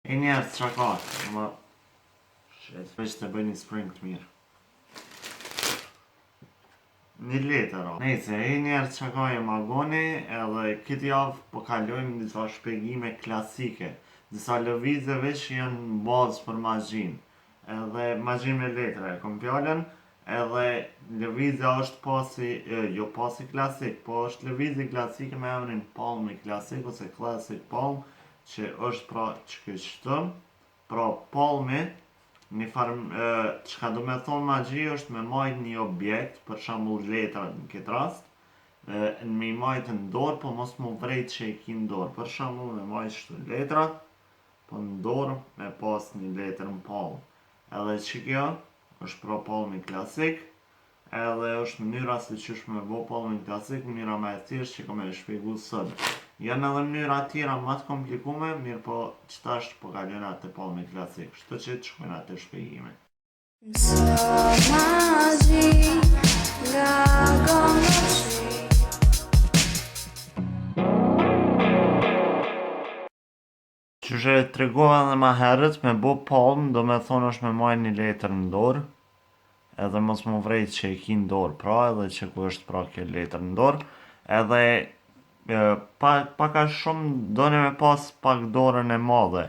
E njerë qa ka, ama veç të bëj një spring të mirë. Një letër o. Nejse, e njerë qa ka e magoni, edhe këtë javë po kalojmë disa shpjegime klasike. Disa lëvizjeve që janë bazë për magjin. Edhe magjin me letra e kom fjallën, edhe lëvizja është pasi, jo pasi klasik, po është lëvizje klasike me emrin palmi klasik ose classic palm, që është pra që kështu. Pra palmi, një farë, çka do me thonë magji është me majt një objekt, për shembull letrat në këtë rast, me i majt në dorë, po mos mu vrejt që i ki në dorë. Për shembull me majt shtu letrat, po në dorë me pas një letër në palm. Edhe që kjo është pra palmi klasik, edhe është mënyra se qysh me bo palmin klasik, mënyra me e thjesht që kom e shpjegu sot. Janë edhe mënyra tjera më të komplikume, mirë po qëta është po kalojnë atë palmi klasik, shto që të shkojnë atë shpjegime. Qyshe të regova dhe ma herët, me bo palm do me thonë është me majnë një letër në dorë, edhe mos më vrejt që e ki në dorë pra, edhe që ku është pra kjo letër në dorë, edhe paka shumë doni me pas pak dorën e madhe.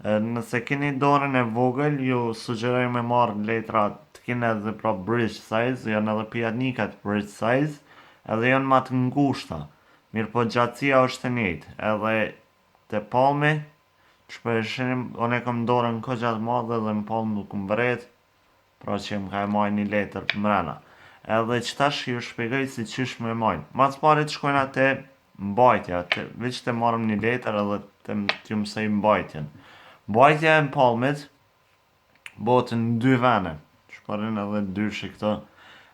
Nëse keni dorën e vogël, ju sugjeroj me marrë letra të kene edhe pra bridge size, janë edhe pjanikat bridge size, edhe janë ma të ngushta. Mirë po gjatësia është e njëjtë, edhe të palmi, që për shenim, one kom dorën ko gjatë madhe dhe në palm nuk më vret, pra që më ka e maj një letër për mrena. Edhe qëtash ju shpjegoj si qysh me majnë. Mas pari të shkojnë atë mbajtja, veç të marrëm një letër edhe t'ju mësej mbajtjen. Mbajtja e në palmit botë në dy vene, shparin edhe dyshi këto.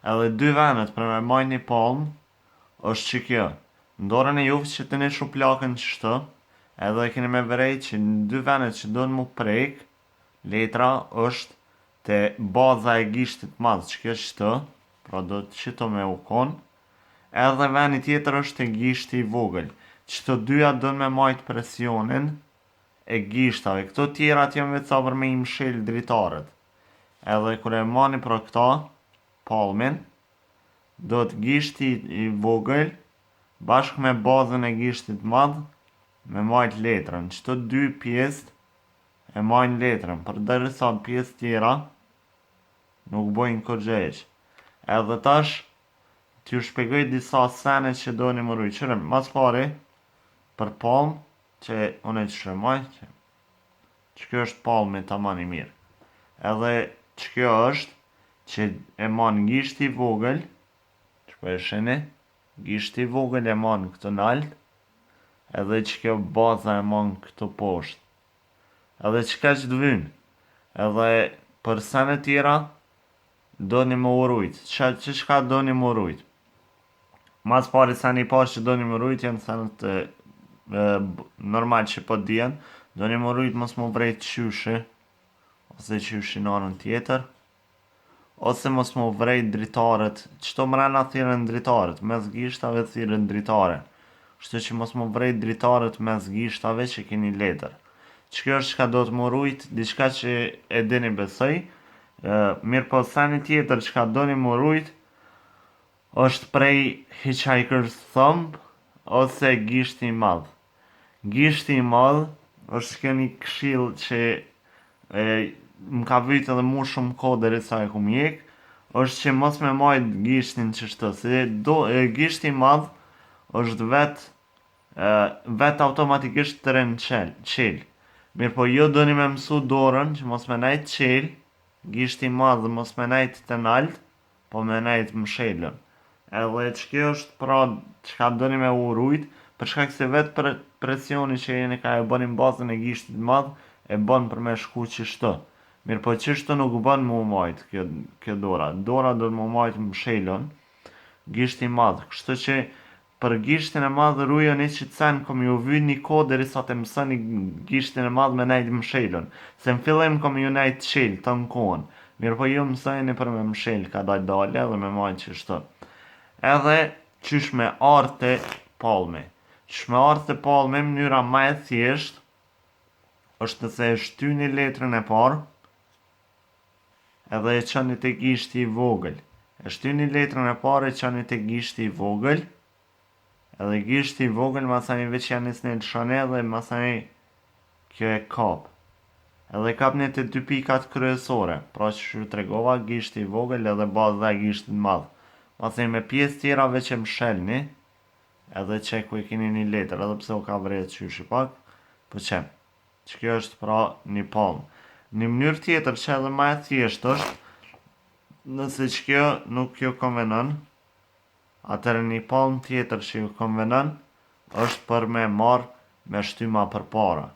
Edhe dy venet për me majnë një palm është që kjo. Në dorën e juve që të një shuplakën qështu, edhe keni me vërejt që në dy venet që do në mu prejk, letra është të baza e gishtit madhë që kjo qështu, pra do të qëto me u konë, edhe veni tjetër është e gishti i vogël. Qëto dyja do në me majtë presionin e gishtave. Këto tjerat janë veca për me i mshel dritarët. Edhe kër e mani për këta, palmin, do të gishti i vogël, bashkë me bazën e gishtit madhë, me majtë letrën. Qëto dy pjesët e majnë letrën, për dërisa pjesë tjera nuk bojnë kërgjesh. Edhe tash t'ju shpjegoj disa sene që do një më rujqërëm. Mas pari, për palm, që unë e që shërmaj, që kjo është palmi ta mani mirë. Edhe që kjo është që e manë gishti vogël, që për e sheni, gishti vogël e manë këtë nalt, edhe që kjo baza e manë këtë poshtë. Edhe që ka që dëvynë, edhe për sene tjera, do një më urujt. Që ka do një më urujt? Mas pari sene i pas që do një më urujt, janë senet normal që po dijen, do një më urujt mos më vrejt qyshi, ose qyshi në anën tjetër, ose mos më vrejt dritarët, qëto mrena thirën dritarët, mes gishtave thirën dritare. Shtë që mos më vrejt dritarët mes gishtave që keni letër. Që kjo është që do të më rujt, diçka që e dini besoj, mirë po seni tjetër që ka do një më rujt, është prej Hitchhiker's Thumb, ose gishti i madh. Gishti i madh është kjo një këshill që më ka vyt edhe mu shumë kohë derisa e kum jek, është që mos me majt gishtin qështu, se gishti i madh është vet automatikisht të rënë qel. Mirë po jo do një me mësu dorën që mos me najt qel, gishti i madh mos me najt të nalt, po me najt mshelën. Edhe që kjo është pra që ka do një me urujt, për shkak se vetë presioni që jeni ka e bënin bazën e gishtit madh, e bën për me shku qështu. Mirë po qështu nuk bën mu majt kjo dora. Dora do të mu majt mshelën, gishti madh. Kështu që për gishtin e madh rujoni që të sen kom ju vy një kohë derisa të mësoni gishtin e madh me najt mshelën. Se në fillim kom ju najt qel të në kohën. Mirë po ju mësojni për me mshel ka dale dhe me majt qështu. Edhe qysh me arte palmi. Qysh me arte palmi mënyra ma e thjesht është nëse e shtyni letrën e parë, edhe e çani te gishti i vogël. E shtyni letrën e parë, e çani te gishti i vogël, edhe gishti i vogël masaj veç janë nisni lëshone edhe masaj kjo e kap. Edhe kapni të dy pikat kryesore, pra që shu tregova, gishti i vogël edhe baza e gishtit madh. Masaj me pjesë tjera veç e mshelni, edhe që ku e keni një letër, edhe pse u ka vrejt qyshi pak, po qem. Që kjo është pra një palmë. Një mënyrë tjetër që edhe ma e thjesht është, nëse që kjo nuk ju konvenon, atëherë një palmë tjetër që ju konvenon, është për me marrë me shtyma për para.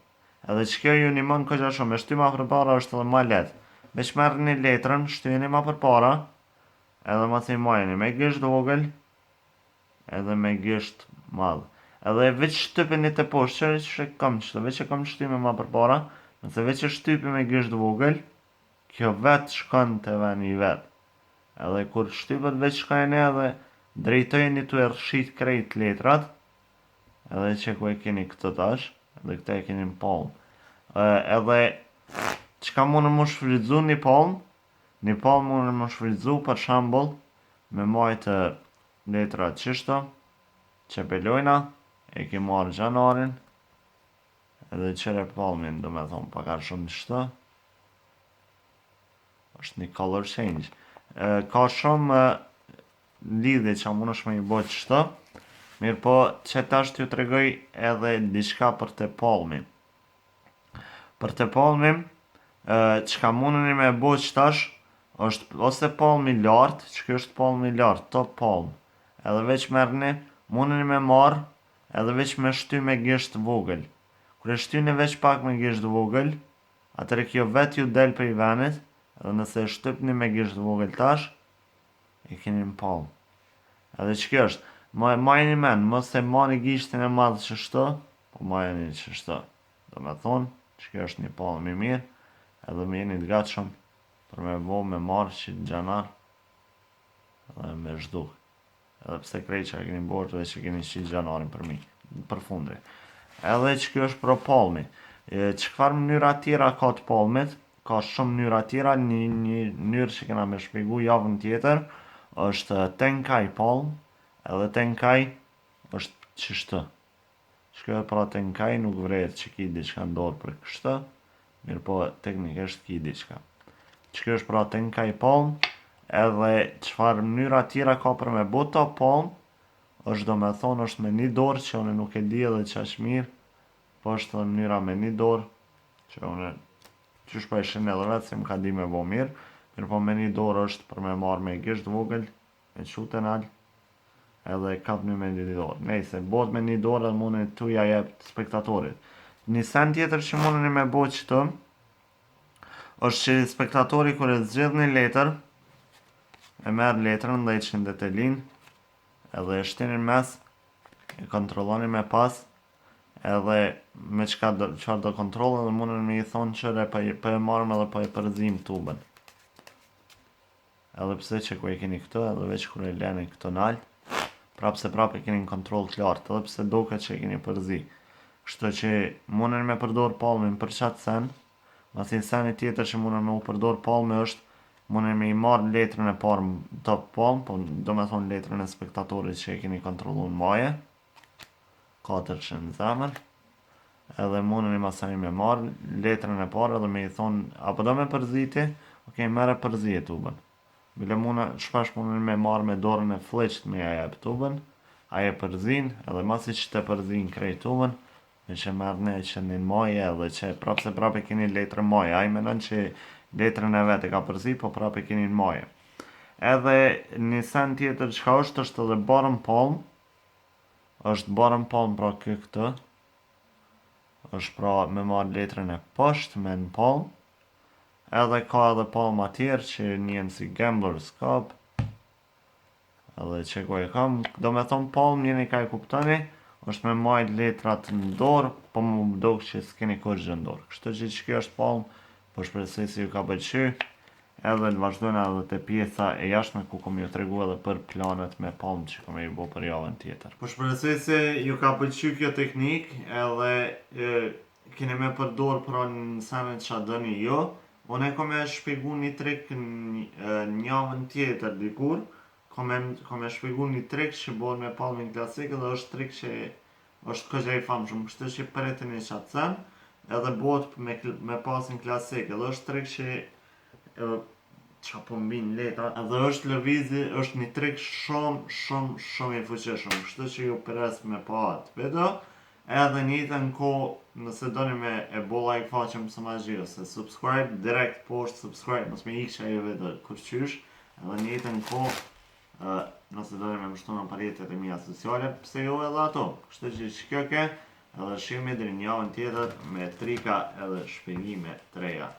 Edhe që kjo ju nimon këgja shumë, me shtyma për para është edhe ma letë. Veç merë një letrën, shtyni ma për para, edhe ma si majni me gisht vogël, edhe me gisht madhë. Edhe veç shtypini të poshtë, që kam qëtë, veç e kam shtyme ma për para, nëse veç e shtypi me gisht vogël, kjo vetë shkon të veni vetë. Edhe kur shtypet veç shkojnë edhe drejtojni të e rëshit krejt letrat, edhe që ku e keni këtë tash, edhe këta e keni në palmë. Edhe që ka mundë më shfridzu një palmë mundë më shfridzu për shambull, me majtë letrat qishto, që pelojna, e ke marrë gjanarin, edhe qëre palmin, do me thonë, pakar shumë qështë, është një color change. Ka shumë lidhje që mund është me i bojt qështë, mirë po që tash t'ju tregoj edhe diçka për të palmin. Për të palmin, që ka mundën me bojt qëtash, është ose palmi lartë, që kjo është palmi lartë, top palm, edhe veç merrni, mundën me marrë, edhe veç me shty me gisht vogël. Kër e shtyni veç pak me gisht vogël, atëre kjo vetë ju del për i venit, edhe nëse e shtypni me gisht vogël tash, e keni në palm. Edhe që kjo është, majni men, mos e mani gishtin e madhë që shto, po majni që shto. Do me thonë, që kjo është një palm i mirë, edhe me jeni të gatshëm për me vo me marrë që të gjanar, edhe me zhduk. Edhe pse krej që a keni borë dhe që keni qitë gjanarin për mi, për fundri. Edhe që kjo është pro palmi. Çfarë mënyra tjera ka të palmit? Ka shumë mënyra tjera, një mënyrë që kena me shpjegu javën tjetër, është Tenkai palm, edhe Tenkai është qështë. Shkjo e pra Tenkai nuk vrejt që ki diçka ndorë për kështë, mirë po teknikisht ki diçka. Shkjo është pra Tenkai palm, edhe çfarë mënyra tjera ka për me bota palm, është do me thonë është me një dorë që une nuk e di edhe që është mirë, po është dhe mënyra me një dorë, që une qysh pa ishin edhe vetë se më ka di me vo mirë, mirë po me një dorë është për me marrë me gisht vogël, me qute nalë, edhe kap një me një dorë. Nejse, bot me një dorë edhe mundin të ja jep spektatorit. Një sen tjetër që mundin me bot qëtë, është që spektatori kër e zgjedh një letër, e merë letrën dhe i qënë dhe të linë, edhe e shtinin mes, e kontrolloni me pas, edhe me qëfar do kontrollë edhe mundën me i thonë qëre për e marrëm edhe për e përzim tubën. Edhe pse që ku e keni këtë, edhe veç kër e leni këtë nalë, prapë se prapë e keni në kontroll të lartë, edhe pse doke që e keni përzi. Kështu që mundën me përdor palmin për qatë sen, masin seni tjetër që mundën me u përdor palmi është mundën me i marrë letrën e parë top palm, po do me thonë letrën e spektatorit që e keni kontrollu në maje, 4 që në zemër, edhe mundën i masaj me marrë letrën e parë edhe me i thonë, apo do me përziti, ok, mere përzije tubën. Bile shpash mundën me marrë me dorën e fleqt me aja e tubën, aja përzin, edhe masi që te përzin krejt tubën, me që merë ne që një maje edhe që prapë se prapë e keni letrën maje, a i menon që letrën e vetë e ka përzi, po prapë e keni në maje. Edhe një sen tjetër që ka është edhe bottom palm, është bottom palm pra këtë, është pra me marrë letrën e poshtë me në palm, edhe ka edhe palm atjerë që njën si Gambler's Cup, edhe që ku e kam, do me thonë palm njën i ka e kuptoni, është me majt letrat në dorë, po më dok që s'keni kur gjë në dorë. Kështu që kjo është palm, po shpresoj si ju ka pëlqy, edhe të vazhdojnë edhe të pjesa e jashtme ku kom ju tregu edhe për planet me palm që kom ju bo për javën tjetër. Po shpresoj se ju ka pëlqy kjo teknik, edhe keni me përdor pra në senet që dëni jo. Unë e kom e shpjegu një trik një javën tjetër dikur. Kom e shpjegu një trik që bërë me palmin klasik dhe është trik që është këgja i famshëm, kështu që përetini që atë sen, edhe bërë me pasin klasik, edhe është trik që qa po mbin leta, edhe është lëvizi, është një trik shumë i fuqishëm, kështu që ju pres me pa atë video, edhe njëtën ko, nëse doni me e bo like faqen mësë ma gjithë, se subscribe, direkt poshtë subscribe, mësë me ikë që ajo video kur qysh, edhe njëtën ko, nëse doni me mështu në parjetët e mija sociale, pse jo edhe ato, kështu që kjo ke, edhe shihemi deri një javën tjetër me trika edhe shpjegime të reja.